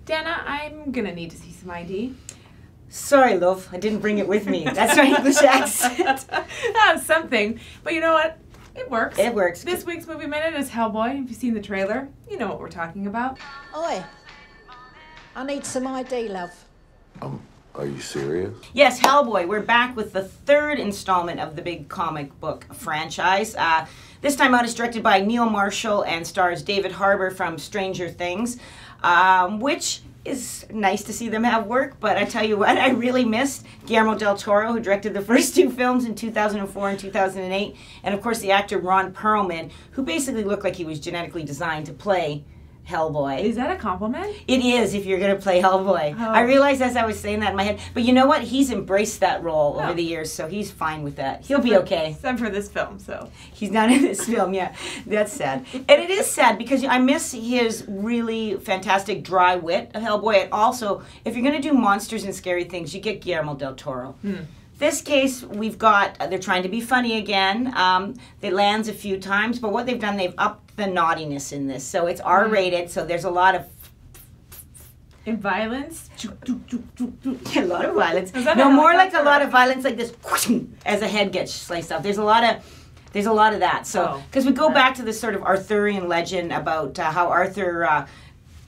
Dana, I'm gonna need to see some ID. Sorry, love, I didn't bring it with me. That's my English accent. Something. But you know what? It works. It works. This week's Movie Minute is Hellboy. If you've seen the trailer, you know what we're talking about. Oi, I need some ID, love. Are you serious? Yes, Hellboy. We're back with the third installment of the big comic book franchise. This time out, it's directed by Neil Marshall and stars David Harbour from Stranger Things, which is nice to see them have work, but I tell you what, I really missed Guillermo del Toro, who directed the first two films in 2004 and 2008, and of course the actor Ron Perlman, who basically looked like he was genetically designed to play Hellboy. Is that a compliment? It is, if you're going to play Hellboy. Oh. I realized as I was saying that in my head, but you know what? He's embraced that role over the years, so he's fine with that. He'll be okay. Except for this film, so. He's not in this film, yeah. That's sad. And it is sad because I miss his really fantastic dry wit of Hellboy. And also, if you're going to do monsters and scary things, you get Guillermo del Toro. This case, we've got, they're trying to be funny again. It lands a few times, but what they've done, they've upped the naughtiness in this. So it's R-rated, so there's a lot of... In violence? A lot of violence. No, more like a lot of violence like this, as a head gets sliced off. There's a lot of that. So, because we go back to this sort of Arthurian legend about how Arthur...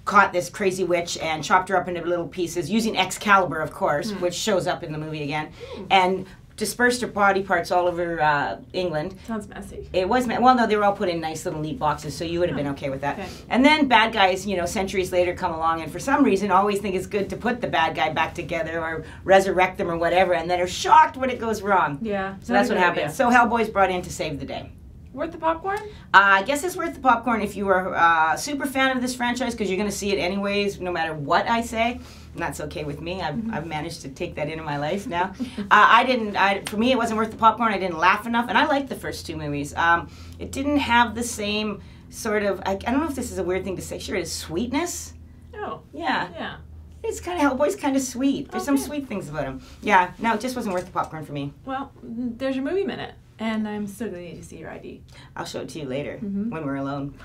caught this crazy witch and chopped her up into little pieces using Excalibur, of course, which shows up in the movie again, and dispersed her body parts all over England. Sounds messy. It was, well, no, they were all put in nice little neat boxes, so you would have been okay with that. Okay. And then bad guys, you know, centuries later come along and for some reason always think it's good to put the bad guy back together or resurrect them or whatever, and then are shocked when it goes wrong. Yeah. So that's what happens. So Hellboy's brought in to save the day. Worth the popcorn? I guess it's worth the popcorn if you are a super fan of this franchise because you're going to see it anyways, no matter what I say. And that's okay with me. I've managed to take that into my life now. For me, it wasn't worth the popcorn. I didn't laugh enough. And I liked the first two movies. It didn't have the same sort of, I don't know if this is a weird thing to say. Sure, it's sweetness. Oh. Yeah. Yeah. It's kind of, Hellboy's kind of sweet. There's some sweet things about him. Yeah, no, it just wasn't worth the popcorn for me. Well, there's your movie minute. And I'm still going to need to see your ID. I'll show it to you later when we're alone.